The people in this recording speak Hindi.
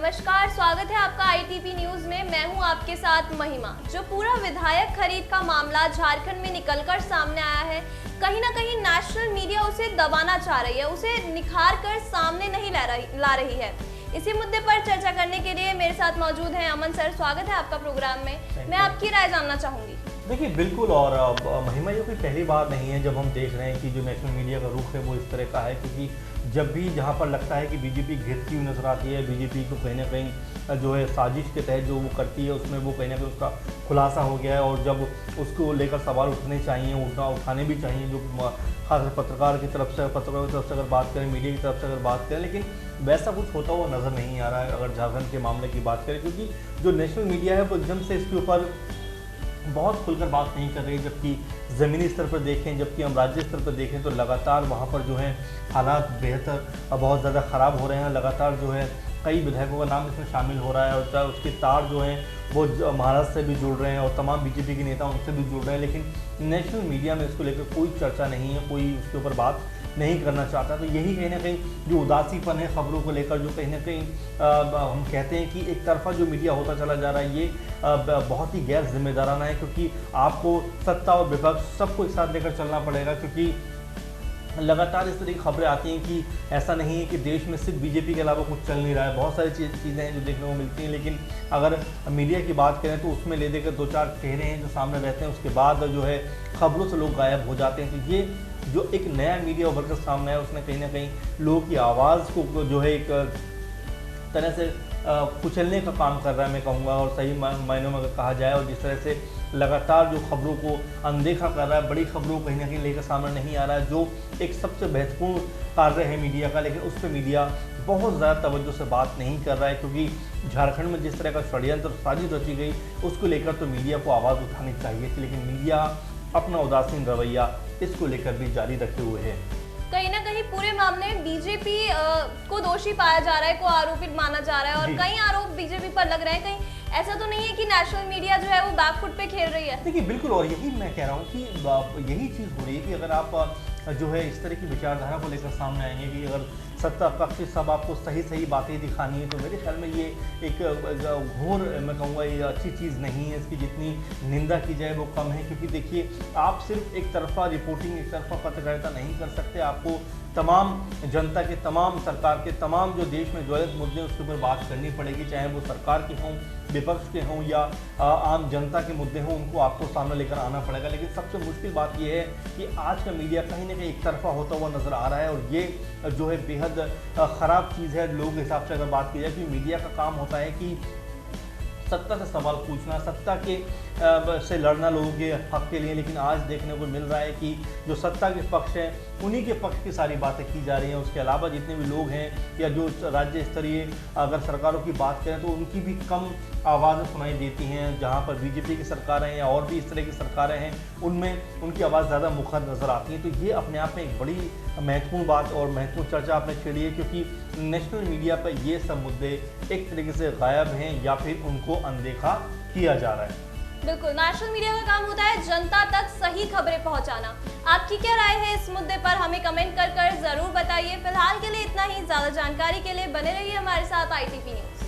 नमस्कार, स्वागत है आपका आईटीपी न्यूज में। मैं हूं आपके साथ महिमा। जो पूरा विधायक खरीद का मामला झारखंड में निकलकर सामने आया है, कहीं ना कहीं नेशनल मीडिया उसे दबाना चाह रही है, उसे निखार कर सामने नहीं ला रही है। इसी मुद्दे पर चर्चा करने के लिए मेरे साथ मौजूद हैं अमन सर। स्वागत है आपका प्रोग्राम में। मैं आपकी राय जानना चाहूंगी। देखिए बिल्कुल, और महिमा ये कोई पहली बार नहीं है जब हम देख रहे हैं कि जो नेशनल मीडिया का रुख है वो इस तरह का है, क्योंकि जब भी जहाँ पर लगता है कि बीजेपी घिरती हुई नजर आती है, बीजेपी को कहीं ना कहीं जो है साजिश के तहत जो वो करती है उसमें वो कहीं ना कहीं उसका खुलासा हो गया है। और जब उसको लेकर सवाल उठने चाहिए, उठाने भी चाहिए, जो खास पत्रकार की तरफ से अगर बात करें, मीडिया की तरफ से अगर बात करें, लेकिन वैसा कुछ होता हुआ नज़र नहीं आ रहा है अगर झारखंड के मामले की बात करें, क्योंकि जो नेशनल मीडिया है वो एकदम से इसके ऊपर बहुत खुलकर बात नहीं कर रही। जबकि ज़मीनी स्तर पर देखें, जबकि हम राज्य स्तर पर देखें तो लगातार वहाँ पर जो है हालात बेहतर बहुत ज़्यादा ख़राब हो रहे हैं। लगातार जो है कई विधायकों का नाम इसमें शामिल हो रहा है, और चाहे उसके तार जो हैं वो महाराष्ट्र से भी जुड़ रहे हैं और तमाम बीजेपी के नेता उनसे भी जुड़ रहे हैं, लेकिन नेशनल मीडिया में इसको लेकर कोई चर्चा नहीं है, कोई उसके ऊपर बात नहीं करना चाहता। तो यही कहीं ना कहीं जो उदासीपन है खबरों को लेकर, जो कहीं ना कहीं हम कहते हैं कि एक तरफा जो मीडिया होता चला जा रहा है, ये बहुत ही गैर जिम्मेदाराना है, क्योंकि आपको सत्ता और विपक्ष सबको एक साथ लेकर चलना पड़ेगा। क्योंकि लगातार इस तरह की खबरें आती हैं कि ऐसा नहीं है कि देश में सिर्फ बीजेपी के अलावा कुछ चल नहीं रहा है, बहुत सारी चीज़ें हैं जो देखने को मिलती हैं, लेकिन अगर मीडिया की बात करें तो उसमें ले देकर दो चार चेहरे हैं जो सामने रहते हैं, उसके बाद जो है खबरों से लोग गायब हो जाते हैं। तो ये जो एक नया मीडिया उभर कर सामने आया, उसने कहीं ना कहीं लोगों की आवाज़ को जो है एक तरह से कुचलने का काम कर रहा है, मैं कहूँगा, और सही मायनों में अगर कहा जाए। और जिस तरह से लगातार जो खबरों को अनदेखा कर रहा है, बड़ी खबरों को कहीं ना कहीं लेकर सामने नहीं आ रहा है, जो एक सबसे महत्वपूर्ण कार्य है मीडिया का, लेकिन उस पर मीडिया बहुत ज़्यादा तवज्जो से बात नहीं कर रहा है। क्योंकि झारखंड में जिस तरह का षड्यंत्र साजिश रची गई, उसको लेकर तो मीडिया को आवाज़ उठानी चाहिए थी, लेकिन मीडिया अपना उदासीन रवैया इसको लेकर भी जारी रखे हुए है। कहीं ना कहीं पूरे मामले में बीजेपी को दोषी पाया जा रहा है, को आरोपित माना जा रहा है, और कई आरोप बीजेपी पर लग रहे हैं। कहीं ऐसा तो नहीं है कि नेशनल मीडिया जो है वो बैकफुट पे खेल रही है? देखिए बिल्कुल, और यही मैं कह रहा हूँ कि यही चीज़ हो रही है कि अगर आप जो है इस तरह की विचारधारा को लेकर सामने आएंगे कि अगर सत्ता पक्ष सब आपको सही बातें दिखानी है, तो मेरे ख्याल में ये एक घोर, मैं कहूँगा, ये अच्छी चीज़ नहीं है। इसकी जितनी निंदा की जाए वो कम है, क्योंकि देखिए आप सिर्फ एक तरफा रिपोर्टिंग, एक तरफा पत्रकारिता नहीं कर सकते। आपको तमाम जनता के, तमाम सरकार के, तमाम जो देश में ज्वलित मुद्दे उसके ऊपर बात करनी पड़ेगी, चाहे वो सरकार के हों, विपक्ष के हों, या आम जनता के मुद्दे हों, उनको आपको सामने लेकर आना पड़ेगा। लेकिन सबसे मुश्किल बात यह है कि आज का मीडिया कहीं ना कहीं एक तरफा होता हुआ नज़र आ रहा है, और ये जो है बेहद ख़राब चीज़ है लोगों के हिसाब से अगर बात की जाए। कि मीडिया का काम होता है कि सत्ता से सवाल पूछना, सत्ता के से लड़ना लोगों के हक के लिए, लेकिन आज देखने को मिल रहा है कि जो सत्ता के पक्ष हैं उन्हीं के पक्ष की सारी बातें की जा रही हैं। उसके अलावा जितने भी लोग हैं, या जो राज्य स्तरीय अगर सरकारों की बात करें तो उनकी भी कम आवाज़ें सुनाई देती हैं। जहां पर बीजेपी की सरकारें हैं या और भी इस तरह की सरकारें हैं, उनमें उनकी आवाज़ ज़्यादा मुखर नज़र आती है। तो ये अपने आप में एक बड़ी महत्वपूर्ण बात और महत्वपूर्ण चर्चा आपने छेड़ी है, क्योंकि नेशनल मीडिया पर ये सब मुद्दे एक तरीके से गायब हैं या फिर उनको अनदेखा किया जा रहा है। बिल्कुल, नेशनल मीडिया का काम होता है जनता तक सही खबरें पहुंचाना। आपकी क्या राय है इस मुद्दे पर? हमें कमेंट कर जरूर बताइए। फिलहाल के लिए इतना ही। ज्यादा जानकारी के लिए बने रहिए हमारे साथ आईटीपी न्यूज।